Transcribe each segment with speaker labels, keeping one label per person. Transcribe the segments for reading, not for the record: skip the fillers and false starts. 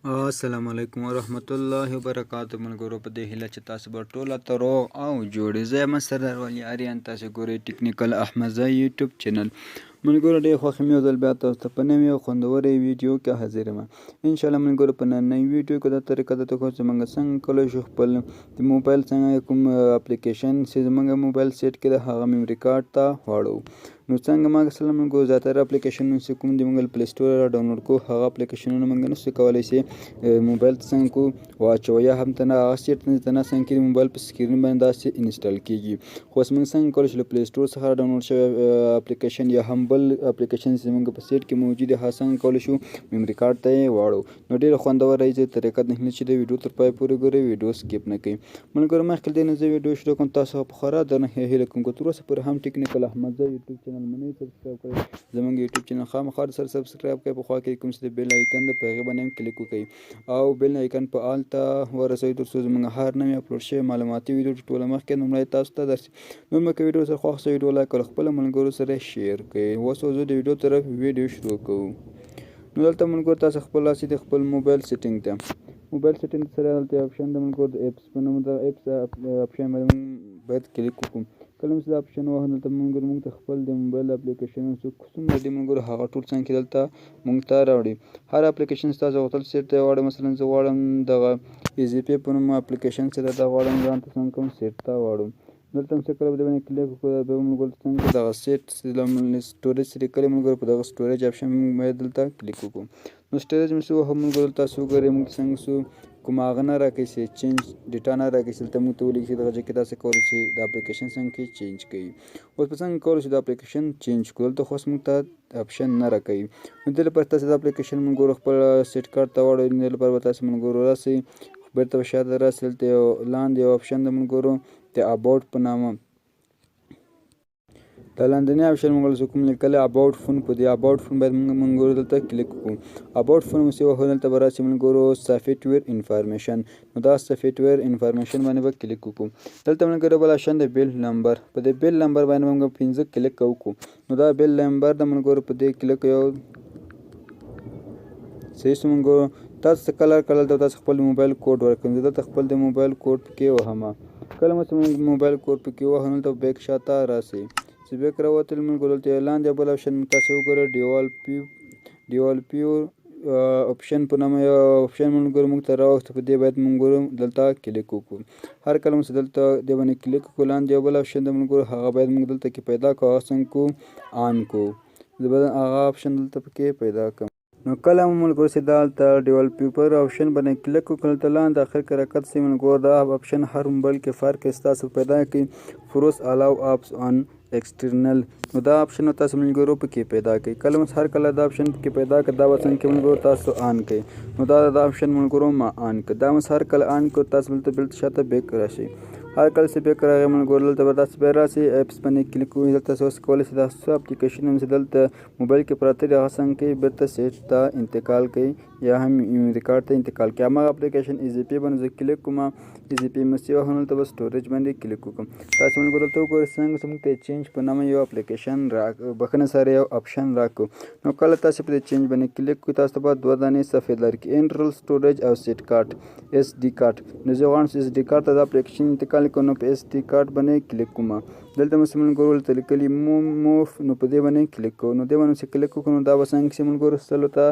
Speaker 1: السلام علیکم ورحمت الله وبرکاتہ ملګرو په دې هیله چې تاسو به ټوله ته روغ او جوړ زه یم سردار ولی اریان تاسو ګورئ ټیکنیکل احمدزای یوټیوب چینل ملګرو ډېر خوښ مې یو ځل بیا تاسو ته په نوې او خوندورې ویډیو کې حاضر یم انشاءالله ملګرو په نننۍ ویډیو کې دا طریقه درته کوم چې موږ څنګه کولی شو خپل د موبایل څنګه کوم اپلیکیشن چې زموږ موبایل سیټ کې د هغه میموري کارډ ته واړو نو څنګه ما مثلا موږ زیاتره اپلیکیشنونه چې کوم دي موږ پلی سټور را ډاونلوډ کوو هغه اپلیکیشنونه موږ نشو کولی چې موبایل ته څنګه کو واچوو یا هم ته نه هغه سیټ ته نه څنګه کېږي موبایل په سکرین باندې داسې انسټال کېږي خو اوس موږ څنګه کولی شو له پلی سټور څخه ډاونلوډ شوی اپلیکیشن یا هم بل اپلیکیشن چې موږ په سیټ کې موجود هغه څنګه کولی شو میموري کارډ ته یې واړو نو ډېره خوندوره یې طریقه ده چې د ویډیو تر پای پورې ګورئ ویډیو سکیپ نه کوئ ملګرو مخکې له دې نه زه ویډیو شروع کوم تاسو په خورا درنه هیله کوم که تر اوسه پورې هم ټیکنیکل احمدزای یوټیوب چینل مو نه سبسکرایب کړی زموږ یوټیوب چینل خامخا سره سبسکرایب کړئ په خوا کې کوم چې د بیل آیکن ده په هغې باندې هم کلیک وکړئ او بیل آیکن په آل ته ورسوئ تر څو زموږ هر نوې اپلوډ شوی معلوماتي ویډیو ټوله مخکې لومړی تاسو ته درشي نور مو که ویډیو سره خوښ شوه ویډیو لایک کړئ خپلو ملګرو سره شیر کړئ اوس زه د ویډیو طرف ویډیو شروع کوو نو دلته ملګرو تاسو خپل راسئ د خپل موبایل سیټینګ ته موبایل سیټینګ سره دلته اپشن ده ملګرو د ایپس په نوم د ایپس اپشن باید کلیک وکړو کله چې دا اپشن ووهو دلته موږ ته خپل د موبایل اپلیکیشنونه څومره دي ملګرو هغه ټول څنګه دلته موږ ته راوړي هر اپلیکیشن چې تاسو غوښتل سیټ ته واړوئ مثلا زه غواړم دغه ایزي پی په نوم اپلیکیشن چې ده دا غواړم ځان ته څنګه کوم سیټ ته واړوم دلته هم چې کله به د باندې کلیک وکړو بیا به ملګرو څنګه دغه سیټ سټوریج چې لیکلی ملګرو په دغه سټوریج اپشن باید دلته کلیک وکړو نو سټوریج مې څه وهو ملګرو تاسو وګورئ موږ څنګه سو کوم هغه نه راکوي چې چینج ډیټا نه راکوي چې دلته موږ ته ولیکي چې دغه ځای کې تاسو کولی شئ د اپلیکیشن څنګه کې چینج کوي اوس په څنګه کولی شو د اپلیکیشن چینج کړو دلته خو اوس موږ ته اپشن نه راکوي نو دې لپاره تاسو د اپلیکیشن ملګرو خپل سیټ کارډ ته واړوئ دې لپاره به تاسو ملګرو راسئ بیرته به شاته راسئ دلته یو لاندې یو اپشن ده ملګرو د اباوټ په نامه دا لاندنی اپشن موږ چې کوم لیکلی اباوټ فون په دې اباوټ فون باید موږ ملګرو دلته کلیک وکړو اباوټ فون مو چې وهو دلته به راسي ملګرو سافټویر انفارمیشن نو دا سافټویر انفارمیشن باندې به کلیک وکړو دلته ملګرو بل اپشن د بیل نمبر په دې بیل نمبر باندې موږ 15 کلیک وکړو نو دا بیل نمبر د ملګرو په دې کلیک یو صحیح شو ملګرو تاسو کله تاسو خپل موبایل کوډ ورکړئ دلته خپل د موبایل کوډ پکې وهم کله مو چې موبایل کوډ پکې وهو دلته بیک شاته راسئ چې بیک راوتل ملګرو دلته لاندې بل اپشن تاسو وګورئ ډیوال پیور اپشن په نامه یو اپشن ملګرو موږ ته راوښته په دې باید ملګرو دلته کلیک وکړو هر کله مو چې دلته دې باندې کلیک وکړو لاندې یو بل اپشن د ملګرو هغه باید موږ دلته کې پیدا کړو هغه څنګه کو آن کو زه به هغه اپشن دلته پکې پیدا کړم نو کله مو ملګرو چې دلته ډیوال پیپر اپشن باندې کلیک وکړل ته لاندې اخر کې راکت سي ملګرو دا اپشن هر موبایل کې فرق ستاسو پیدا کړي فروس الاو اپس آن ایکسټرنل نو دا اپشن تاسو ملګرو پکې پیدا کړئ کله مو هر کله دا اپشن پکې پیدا کړ دا به څنګه ملګرو تاسو آن کړئ نو دا اپشن ملګرو ما آن کړ دا مو هر کله آن کړ تاسو بلته شاته بیک راشئ هر کله چې بیک راغی ملګرو دلته به تاسو بیا راسئ ایپس باندې کلیک وکړئ دلته تاسو کولی شئ دا څه اپلیکیشن هم چې دلته موبایل کې پراته دي هغه څنګه کوي بیرته سیټ ته انتقال کوي یا هم میموری کارډ ته انتقال کوي هماغه اپلیکیشن ایزي پی باندې زه کلیک کوم ایزي پی مې چې وهو دلته به سټوریج باندې کلیک وکړم تاسو ملګرو دلته وګورئ څنګه چې موږ ته چینج په نامه یو اپلیکیشن بخښنه سره یو اپشن راکړو نو کله تاسو په دې چینج باندې کلیک کړئ تاسو ته به دوه دانې صفحې درکړي انټرنل سټوریج او سیټ کارډ ایس ډي کارډ نو زه غواړم چې ایس ډي کارډ ته د اپلیکیشن انتقال کړم نو په ایس ډي کارډ باندې کلیک کوم دلته مو ملګرو دلته لیکلي موف نو په دې باندې کلیک کوو نو دې باندې چې کلیک وکړو نو دا به څنګه چې ملګرو سلو ته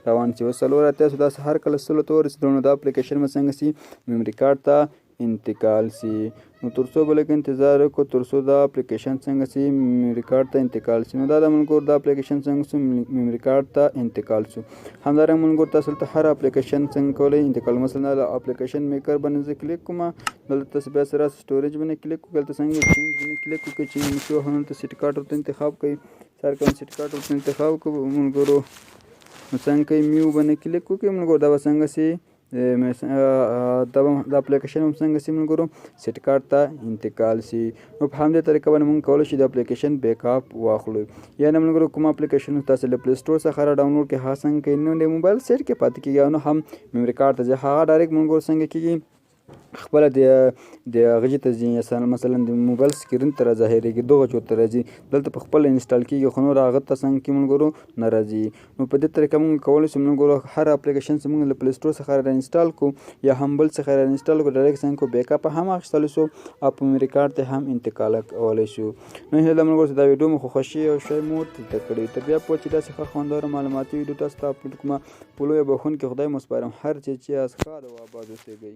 Speaker 1: روان شي اوس څلور اتیا شو داسې هر کله سلو ته ورسېدو نو دا اپلیکیشن به څنګه شي میموري کارډ ته انتقال شي نو تر څو به لږ انتظار وکړو تر څو دا اپلیکیشن څنګه شي میموري کارډ ته انتقال شي نو دا د ملګرو دا اپلیکیشن څنګه شو میموري کارډ ته انتقال شو همدارنګه ملګرو تاسو ته هر اپلیکیشن څنګه کولی انتقال مثلا د اپلیکیشن میکر باندې زه کلیک کوم دلته تاسو بیا سره سټوریج باندې کلیک وکړئ دلته څنګه چینج باندې کلیک وکړئ چې مشو هلته سیټ کارډ ورته انتخاب کړئ سر کوم سیټ کارډ ورته انتخاب کړو ملګرو نو څنګه کوي میو باندې کلیک وکړئ ملګرو دا به څنګه سي د اپلیکیشن هم څنګه سي ملګرو سیټ کارډ ته انتقال شي نو په همدې طریقه باندې موږ کولی شو د اپلیکیشن بیک اپ واخلو یا نه ملګرو کوم اپلیکیشن تاسو له پلی سټور څخه را ډاونلوډ کړئ هغه څنګه کوي نو د موبایل سیټ کې پاتې کېږي او نه هم میموري کارډ ته ځي هغه ډایرکټ ملګرو څنګه کېږي خپله د هغه ځای ته ځي، مثلا د موبایل سکرین ته راظاهرېږي، دغه چوت ته راځي، دلته په خپله انسټال کېږي، خو نور هغه ته څنګه کې ملګرو نه راځي. نو په دې طریقه موږ کولی شو ملګرو هر اپلیکیشن چې موږ له پلی سټور څخه را انسټال کړو یا هم بل څخه را انسټال کړو، ډایرکټ څنګه کړو بیک اپ هم اخیستلی شو او په میموری کارډ ته هم انتقال کولی شو. نو هیله ده ملګرو چې دا ویډیو مو خو خوښي او شی مو ورته زده کړی. تر بیا پوه چې داسې ښه خوندوره معلوماتي ویډیو تاسو ته اپلوډ کړم. په لویه بخښونکې خدای مو سپارم. هر چیز چې یاست ښاد او اباد اوسئ.